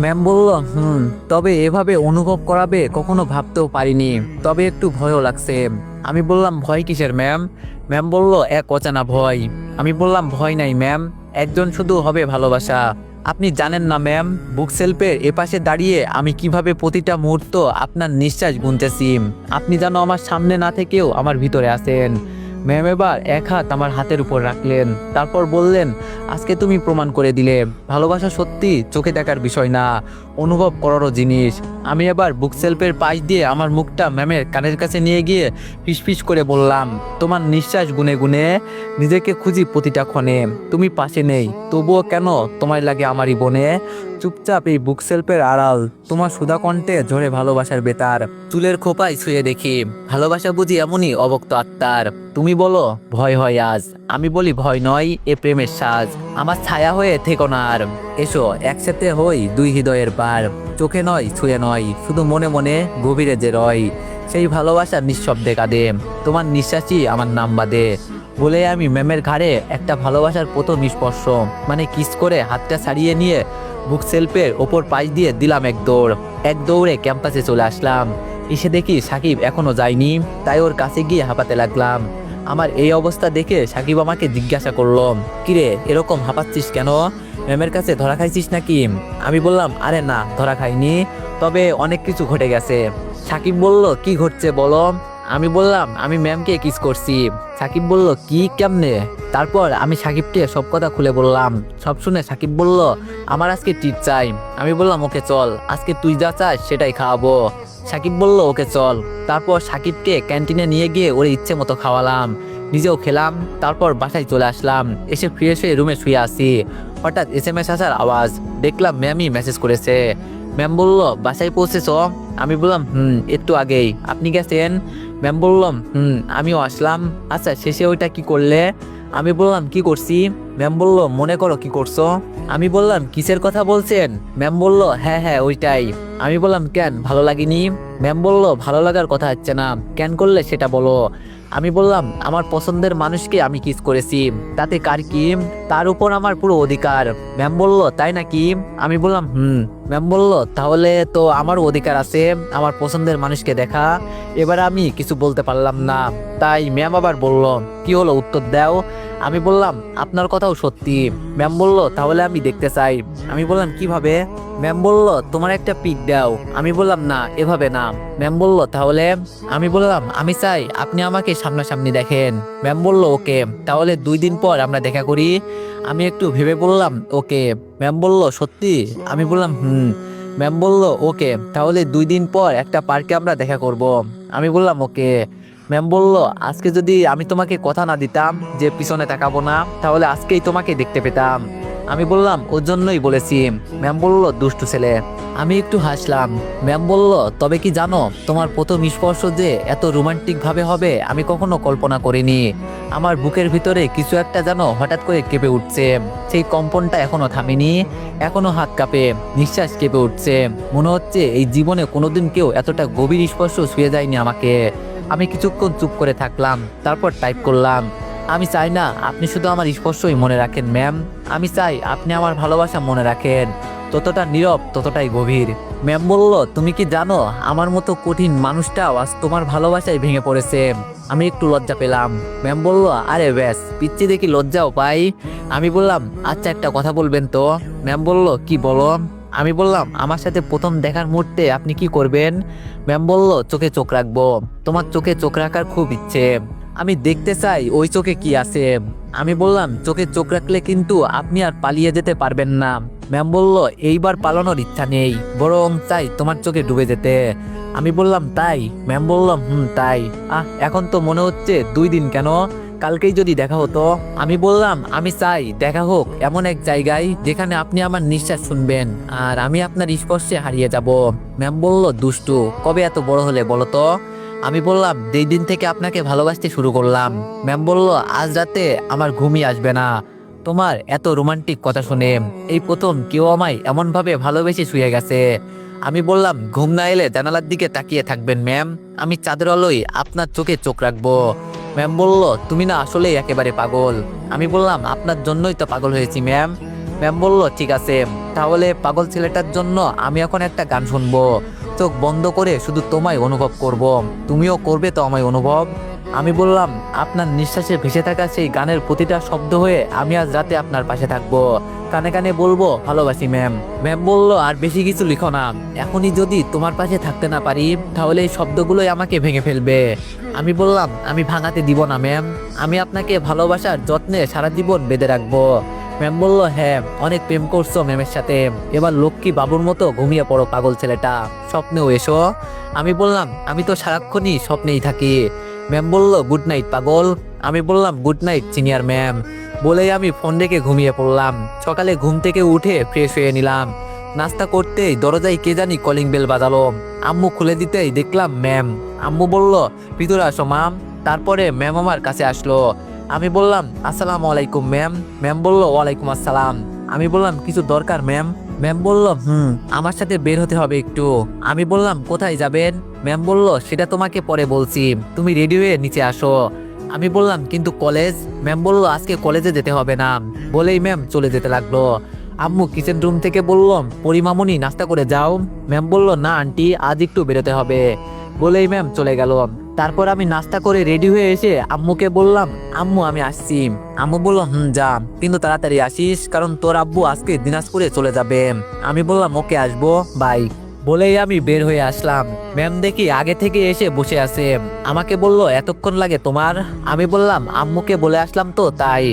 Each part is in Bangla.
ম্যাম বলল, তবে এভাবে অনুভব করাবে কখনো ভাবতেও পারিনি, তবে একটু ভয়ও লাগছে। আমি বললাম, ভয় কিসের ম্যাম? ম্যাম বলল, এক অজানা ভয়। আমি বললাম, ভয় নাই ম্যাম, একজন শুধু হবে ভালোবাসা। আপনি জানেন না ম্যাম, বুক সেলফের এপাশে দাঁড়িয়ে আমি কিভাবে প্রতিটা মুহূর্ত আপনার নিঃশ্বাস গুনতেছি। আপনি যেন আমার সামনে না থেকেও আমার ভিতরে আছেন। ম্যাম এবার এক হাত আমার হাতের উপর রাখলেন, তারপর বললেন, আজকে তুমি প্রমাণ করে দিলে ভালোবাসা সত্যি চোখে দেখার বিষয় না, অনুভব করারও জিনিস। আমি এবার বুক সেলফের পাশ দিয়ে আমার মুখটা ম্যামের কানের কাছে নিয়ে গিয়ে ফিসফিস করে বললাম, তোমার নিঃশ্বাস গুনে গুনে নিজেকে খুঁজি প্রতিটা ক্ষণে। তুমি পাশে নেই, তবুও কেন তোমার লাগে আমারই বনে। চুপচাপ এই বুক সেলফের আড়াল তোমার সুধা কণ্ঠে ঝরে ভালোবাসার বেতার। চুলের খোপায় ছুঁয়ে দেখি ভালোবাসা বুঝি এমনই অবক্ত আত্মার। তুমি বলো ভয় হয় আজ, আমি বলি ভয় নয়, এ প্রেমের সাজ। আমার ছায়া হয়ে থেকো না আর, এসো একসাথে হই দুই হৃদয়ের পার। চোখে নয়, ছুঁয়ে নয়, শুধু মনে মনে গভীরে যে রয়। সেই ভালোবাসার নিঃশব্দে কাঁদে, তোমার নিঃশ্বাসই আমার নাম বাদে। বলে আমি ম্যামের ঘাড়ে একটা ভালোবাসার প্রথম স্পর্শ মানে কিস করে হাতটা ছাড়িয়ে নিয়ে বুক সেলফের ওপর পাশ দিয়ে দিলাম এক দৌড়ে ক্যাম্পাসে চলে আসলাম। এসে দেখি সাকিব এখনো যায়নি, তাই ওর কাছে গিয়ে হাঁপাতে লাগলাম। আমার এই অবস্থা দেখে সাকিব আমাকে জিজ্ঞাসা করলো, কিরে এরকম হাঁপাচ্ছিস কেন? ম্যামের কাছে ধরা খাইছিস নাকি? আমি বললাম, আরে না, ধরা খাইনি, তবে অনেক কিছু ঘটে গেছে। সাকিব বলল, কি ঘটছে বলো? আমি বললাম, আমি ম্যামকে কিস করছি। সাকিব বলল, কি, কেমনে? তারপর আমি সাকিবকে সব কথা খুলে বললাম। সব শুনে সাকিব বলল, আমার আজকে ট্রিট চাই। আমি বললাম, ওকে চল, আজকে তুই যা চাস সেটাই খাওয়াবো। সাকিব বলল, ওকে চল। তারপর সাকিবকে ক্যান্টিনে নিয়ে গিয়ে ওর ইচ্ছে মতো খাওয়ালাম, নিজেও খেলাম। তারপর বাসায় চলে আসলাম, এসে ফ্রেশ হয়ে রুমে শুয়ে আসি। হঠাৎ SMS আসার আওয়াজ, দেখলাম ম্যামই মেসেজ করেছে। ম্যাম বলল, বাসায় পৌঁছেছ? আমি বললাম, একটু আগেই। আপনি গেছেন? ম্যাম বললাম, আমিও আসলাম। আচ্ছা, শেষে ওইটা কি করলে? আমি বললাম, কি করছি? ম্যাম বলল, মনে করো কি করছো? আমি বললাম, কিসের কথা বলছেন? ম্যাম বলল, হ্যাঁ হ্যাঁ ওইটাই। আমি বললাম, কেন, ভালো লাগেনি? ম্যাম বলল, ভালো লাগার কথা হচ্ছে না, কেন করলে সেটা বলো। আমি বললাম, আমার পছন্দের মানুষকে আমি কিস করেছি, তাতে কার কি? তার উপর আমার পুরো অধিকার। ম্যাম বলল, তাই নাকি? আমি বললাম, ম্যাম বলল, তাহলে তো আমারও অধিকার আছে আমার পছন্দের মানুষকে দেখা। এবার আমি কিছু বলতে পারলাম না, তাই ম্যাম আবার বলল, কি হলো, উত্তর দাও। আমি বললাম, আপনার কথাও সত্যি। ম্যাম বলল, তাহলে আমি দেখতে চাই। আমি বললাম, কিভাবে? ম্যাম বলল, তোমার একটা পিক দাও। আমি বললাম, না, এভাবে না। ম্যাম বলল, তাহলে? আমি বললাম, আমি চাই আপনি আমাকে সামনাসামনি দেখেন। ম্যাম বলল, ওকে, তাহলে 2 দিন পর আমরা দেখা করি। আমি একটু ভেবে বললাম, ওকে। ম্যাম বলল, সত্যি? আমি বললাম, ম্যাম বলল, ওকে, তাহলে 2 দিন পর একটা পার্কে আমরা দেখা করব। আমি বললাম, ওকে। ম্যাম বলল, আজকে যদি আমি তোমাকে কথা না দিতাম যে পিছনে তাকাবো না, তাহলে আজকেই তোমাকে দেখতে পেতাম। আমি বললাম, ওর জন্যই বলেছি। ম্যাম বলল, দুষ্টু ছেলে। আমি একটু হাসলাম। ম্যাম বলল, তবে কি জানো, তোমার প্রথম স্পর্শ যে এত রোমান্টিক ভাবে হবে আমি কখনো কল্পনা করিনি। আমার বুকের ভিতরে কিছু একটা যেন হঠাৎ করে কেঁপে উঠছে। সেই কম্পনটা এখনো থামেনি, এখনো হাত কাঁপে, নিঃশ্বাস কেঁপে উঠছে। মনে হচ্ছে এই জীবনে কোনোদিন কেউ এতটা গভীর স্পর্শ ছুঁয়ে যায়নি আমাকে। আমি কিছুক্ষণ চুপ করে থাকলাম, তারপর টাইপ করলাম, আমি চাই না আপনি শুধু আমার স্পর্শই মনে রাখেন ম্যাম, আমি চাই আপনি আমার ভালোবাসা মনে রাখেন, ততটা নীরব ততটাই গভীর। ম্যাম বলল, তুমি কি জানো, আমার মতো কঠিন মানুষটাও আজ তোমার ভালোবাসায় ভেঙে পড়েছে। আমি একটু লজ্জা পেলাম। ম্যাম বলল, আরে ব্যাস, পিচ্ছি দেখি লজ্জাও পাই। আমি বললাম, আচ্ছা একটা কথা বলবেন তো? ম্যাম বলল, কি বলো? আমি বললাম, আমার সাথে প্রথম দেখার মুহূর্তে আপনি কি করবেন? ম্যাম বলল, চোখে চোখ রাখবো, তোমার চোখে চোখ রাখার খুব ইচ্ছে, আমি দেখতে চাই ওই চোখে কি আছে। আমি বললাম, চোখে চোখ রাখলে কিন্তু আপনি আর পালিয়ে যেতে পারবেন না। ম্যাম বলল, এইবার পালানোর ইচ্ছা নেই, বরং চাই তোমার চোখে ডুবে যেতে। আমি বললাম, তাই? ম্যাম বলল, তাই। এখন তো মনে হচ্ছে 2 দিন কেন, কালকেই যদি দেখা হতো। আমি বললাম, আমি চাই দেখা হোক এমন এক জায়গায় যেখানে আপনি আমার নিঃশ্বাস শুনবেন আর আমি আপনার স্পর্শে হারিয়ে যাব। ম্যাম বলল, দুষ্টু, কবে এত বড় হলে বলো তো? আমি বললাম, যেই দিন থেকে আপনাকে ভালোবাসতে শুরু করলাম। ম্যাম বলল, আজ রাতে আমার ঘুমই আসবে না তোমার এত রোমান্টিক কথা শুনে, এই প্রথম কেউ আমায় এমন ভাবে ভালোবেসে শুয়ে গেছে। আমি বললাম, ঘুম না এলে জানালার দিকে তাকিয়ে থাকবেন ম্যাম, আমি চাঁদের আলোয় আপনার চোখে চোখ রাখবো। ম্যাম বলল, তুমি না আসলেই একেবারে পাগল। আমি বললাম, আপনার জন্যই তো পাগল হয়েছি ম্যাম। ম্যাম বলল ঠিক আছে, তাহলে পাগল ছেলেটার জন্য আমি এখন একটা গান শুনবো। চোখ বন্ধ করে শুধু তোমায় অনুভব করব, তুমিও করবে তো আমায় অনুভব। আমি বললাম, আপনার নিঃশ্বাসে ভেসে থাকা সেই গানের প্রতিটা শব্দ হয়ে আমি আজ রাতে আপনার পাশে থাকবো, কানে কানে বলবো ভালোবাসি ম্যাম। ম্যাম বলল, আর বেশি কিছু লিখো না, এখনই যদি তোমার পাশে থাকতে না পারি তাহলে এই শব্দগুলোই আমাকে ভেঙে ফেলবে। আমি বললাম, আমি ভাঙাতে দিব না ম্যাম, আমি আপনাকে ভালোবাসার যত্নে সারা জীবন বেঁধে রাখবো। ম্যাম বলল, হ্যাঁ অনেক প্রেম করছো ম্যামের সাথে, এবার লক্ষ্মী বাবুর মতো ঘুমিয়ে পড়ো পাগল ছেলেটা, স্বপ্নেও এসো। আমি বললাম, আমি তো সারাক্ষণই স্বপ্নেই থাকি। ম্যাম বলল, গুড নাইট পাগল। আমি বললাম, গুড নাইট সিনিয়র ম্যাম। বলেই আমি ফোন রেখে ঘুমিয়ে পড়লাম। সকালে ঘুম থেকে উঠে ফ্রেশ হয়ে নিলাম। নাস্তা করতেই দরজায় কে জানি কলিং বেল বাজালো। আম্মু খুলে দিতেই দেখলাম ম্যাম। আম্মু বলল, ভিতরে আসো মাম। তারপরে ম্যাম আমার কাছে আসলো। আমি বললাম, আসসালামু আলাইকুম ম্যাম। ম্যাম বলল, ওয়ালাইকুম আসসালাম। আমি বললাম, কিছু দরকার ম্যাম? ম্যাম বলল, আমার সাথে বের হতে হবে একটু। আমি বললাম, কোথায় যাবেন? ম্যাম বলল, সেটা তোমাকে পরে বলছি, তুমি রেডি হয়ে নিচে আসো। আমি বললাম, কিন্তু কলেজ? ম্যাম বলল, আজকে কলেজে যেতে হবে না। বলেই ম্যাম চলে যেতে লাগলো। আম্মু কিচেন রুম থেকে বলল, পরিমামনি নাস্তা করে যাও। ম্যাম বলল, না আন্টি, আজ একটু বেরোতে হবে। বলেই ম্যাম চলে গেল। তারপর আমি নাস্তা করে রেডি হয়ে এসে আম্মুকে বললাম, আম্মু আমি আসছি। আম্মু বলল, যা, কিন্তু তাড়াতাড়ি আসিস, কারণ তোর আব্বু আজকে দিনাজপুরে চলে যাবে। আমি বললাম, ওকে, আসবো, বাই। বলেই আমি বের হয়ে আসলাম। ম্যাম দেখি আগে থেকে এসে বসে আছে। আমাকে বলল, এতক্ষণ লাগে তোমার? আমি বললাম, আম্মুকে বলে আসলাম তো তাই,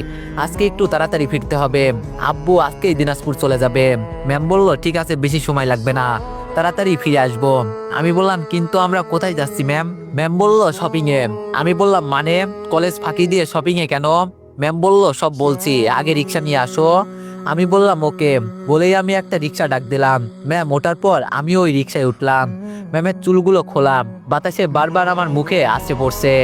আজকে একটু তাড়াতাড়ি ফিরতে হবে, আব্বু আজকেই দিনাজপুর চলে যাবে। ম্যাম বলল, ঠিক আছে, বেশি সময় লাগবে না, তাড়াতাড়ি ফিরে আসবো। আমি বললাম, কিন্তু আমরা কোথায় যাচ্ছি ম্যাম? ম্যাম বলল, শপিং এ। আমি বললাম, মানে কলেজ ফাঁকি দিয়ে শপিং এ কেন? ম্যাম বলল, সব বলছি, আগে রিক্সা নিয়ে আসো। আমি বললাম, ওকে। বলেই আমি একটা রিক্সা ডাক দিলাম। ম্যাম ওঠার পর আমি ওই রিক্সায় উঠলাম। ম্যামের চুলগুলো খোলা, বাতাসে বারবার আমার মুখে আসে পড়ছে,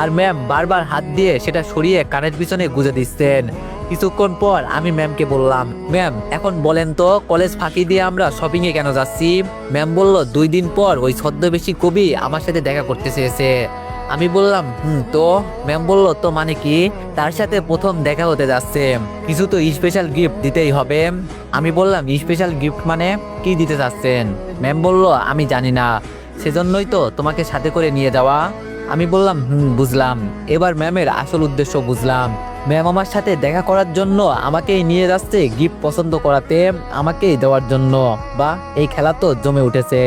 আর ম্যাম বারবার হাত দিয়ে সেটা সরিয়ে কানের পিছনে গুজে দিচ্ছেন। কিছুক্ষণ পর আমি ম্যামকে বললাম, ম্যাম এখন বলেন তো, কলেজ ফাঁকি দিয়ে আমরা শপিং এ কেন যাচ্ছি? ম্যাম বলল, 2 দিন পর ওই ছদ্মবেশী কবি আমার সাথে দেখা করতে চেয়েছে। আমি বললাম, তো? ম্যাম বলল, তো মানে কি? তার সাথে প্রথম দেখা হতে যাচ্ছে, কিছু তো স্পেশাল গিফট দিতেই হবে। আমি বললাম, স্পেশাল গিফট মানে কি দিতে চাচ্ছেন? ম্যাম বলল, আমি জানি না, সেজন্যই তো তোমাকে সাথে করে নিয়ে যাওয়া। আমি বললাম, বুঝলাম। এবার ম্যামের আসল উদ্দেশ্য বুঝলাম। ম্যাম আমার সাথে দেখা করার জন্য আমাকেই নিয়ে যাচ্ছে গিফট পছন্দ করাতে, আমাকেই দেওয়ার জন্য। বা এই খেলা তো জমে উঠেছে।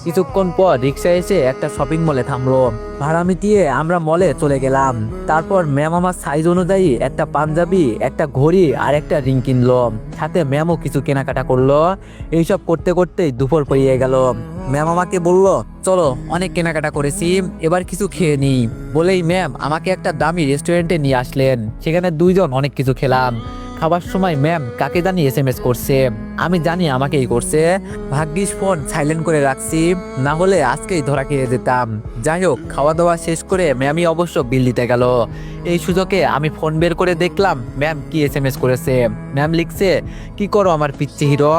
কিছুক্ষণ পর রিক্সা এসে একটা শপিং মলে থামলো। ভাড়া মিটিয়ে আমরা মলে চলে গেলাম। তারপর ম্যাম আমার সাইজ অনুযায়ী একটা পাঞ্জাবি, একটা ঘড়ি আর একটা রিং কিনলো। সাথে ম্যামও কিছু কেনাকাটা করলো। এইসব করতে করতেই দুপুর পেরিয়ে গেল। ম্যাম আমাকে বলল, চলো, অনেক কেনাকাটা করেছি, এবার কিছু খেয়ে নিই। বলেই ম্যাম আমাকে একটা দামি রেস্টুরেন্টে নিয়ে আসলেন। সেখানে 2জন অনেক কিছু খেলাম। খাবার সময় ম্যাম কাকে জানি এসএমএস করছে, আমি জানি আমাকেই করছে। ভাগ্যিস ফোন সাইলেন্ট করে রাখছি, না হলে আজকেই ধরা খেয়ে যেতাম। যাই হোক, খাওয়া দাওয়া শেষ করে ম্যামই অবশ্য বিল দিতে গেল। এই সুযোগে আমি ফোন বের করে দেখলাম ম্যাম কি এসএমএস করেছে। ম্যাম লিখছে, কি করো আমার পিচ্চি হিরো?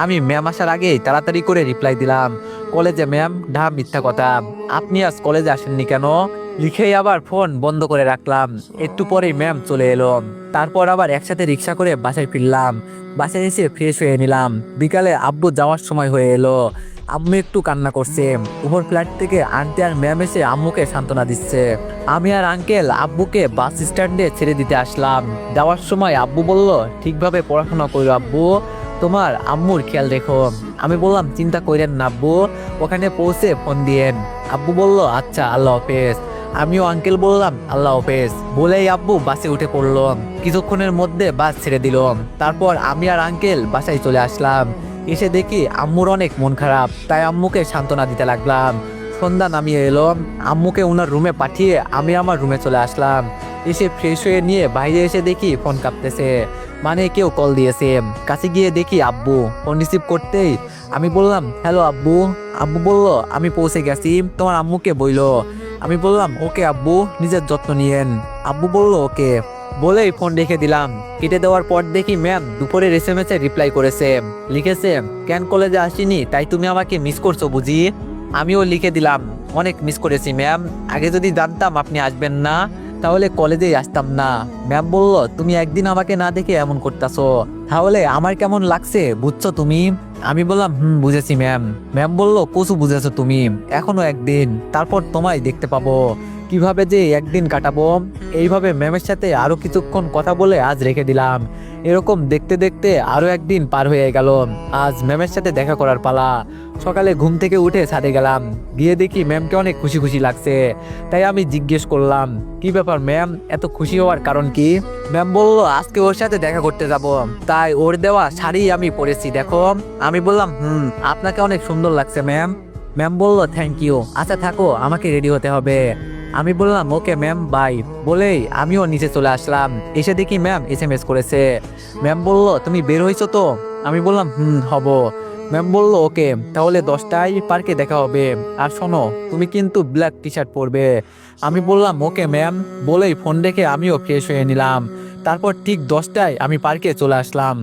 আমি ম্যাম আসার আগেই তাড়াতাড়ি করে রিপ্লাই দিলাম, কলেজে ম্যাম। মিথ্যা কথা, আপনি আজ কলেজে আসেননি কেন? লিখেই আবার ফোন বন্ধ করে রাখলাম। একটু পরেই ম্যাম চলে এলো। তারপর আবার একসাথে রিক্সা করে বাসায় ফিরলাম। বাসায় এসে ফ্রেশ হয়ে নিলাম। বিকালে আব্বু যাওয়ার সময় হয়ে এলো। আম্মু একটু কান্না করছে। উপর ফ্ল্যাট থেকে আন্টি আর ম্যাম এসে আম্মুকে সান্ত্বনা দিচ্ছে। আমি আর আঙ্কেল আব্বুকে বাস স্ট্যান্ডে ছেড়ে দিতে আসলাম। যাওয়ার সময় আব্বু বলল, ঠিকভাবে পড়াশোনা করো আব্বু, তোমার আম্মুর খেয়াল রেখো। আমি বললাম, চিন্তা করেন না আব্বু, ওখানে পৌঁছে ফোন দিয়েন। আব্বু বলল, আচ্ছা, আল্লাহ হাফেজ। আমিও আঙ্কেল বললাম, আল্লাহ হাফেজ। বলেই আব্বু বাসে উঠে পড়লো। কিছুক্ষণের মধ্যে বাস ছেড়ে দিল। তারপর আমি আর আঙ্কেল বাসায় চলে আসলাম। এসে দেখি আম্মুর অনেক মন খারাপ, তাই আম্মুকে সান্ত্বনা দিতে লাগলাম। সন্ধ্যা নামিয়ে এলো। আম্মুকে ওনার রুমে পাঠিয়ে আমি আমার রুমে চলে আসলাম। এসে ফ্রেশ হয়ে নিয়ে বাইরে এসে দেখি ফোন কাঁপতেছে, মানে কেউ কল দিয়েছে। কাছে গিয়ে দেখি আব্বু। ফোন রিসিভ করতেই আমি বললাম, হ্যালো আব্বু। আব্বু বলল, আমি পৌঁছে গেছি, তোমার আম্মুকে বইলো। আমি বললাম, ওকে আব্বু, নিজের যত্ন নিয়েন। আব্বু বলল, ওকে। বলেই ফোন রেখে দিলাম। কেটে দেওয়ার পর দেখি ম্যাম দুপুরের এসএমএস এ রিপ্লাই করেছে। লিখেছে, কেন কলেজে আসিনি, তাই তুমি আমাকে মিস করছো বুঝি? আমিও লিখে দিলাম, অনেক মিস করেছি ম্যাম, আগে যদি জানতাম আপনি আসবেন না তাহলে কলেজেই আসতাম না। ম্যাম বলল তুমি একদিন আমাকে না দেখে এমন করতেছো, তাহলে আমার কেমন লাগছে বুঝছো তুমি? আমি বললাম বুঝেছি ম্যাম। ম্যাম বলল কচু বুঝেছো তুমি, এখনো একদিন, তারপর তোমায় দেখতে পাবো। কিভাবে যে একদিন কাটাবো। এইভাবে ম্যামের সাথে আরো কিছুক্ষণ কথা বলে আজ রেখে দিলাম। এরকম দেখতে দেখতে আরো একদিন পার হয়ে গেল। আজ ম্যামের সাথে দেখা করার পালা। সকালে ঘুম থেকে উঠে ছাদে গেলাম, গিয়ে দেখি ম্যামকে অনেক খুশি খুশি লাগছে। তাই আমি জিজ্ঞেস করলাম, কি ব্যাপার ম্যাম, এত খুশি হওয়ার কারণ কি? ম্যাম বলল আজকে ওর সাথে দেখা করতে যাব, তাই ওর দেওয়া শাড়ি আমি পরেছি দেখো। আমি বললাম আপনাকে অনেক সুন্দর লাগছে ম্যাম। ম্যাম বলল থ্যাংক ইউ, আচ্ছা থাকো, আমাকে রেডি হতে হবে। আমি বললাম ওকে ম্যাম বাই, বলেই আমিও নিচে চলে আসলাম। এসে দেখি ম্যাম এসএমএস করেছে। ম্যাম বলল তুমি বের হয়েছো তো? আমি বললাম হব। ম্যাম বলল ওকে, তাহলে 10টায় পার্কে দেখা হবে। আর শোনো, তুমি কিন্তু ব্ল্যাক টি শার্ট পরবে। আমি বললাম ওকে ম্যাম, বলেই ফোন রেখে আমিও ফ্রেশ হয়ে নিলাম। তারপর ঠিক 10টায় আমি পার্কে চলে আসলাম।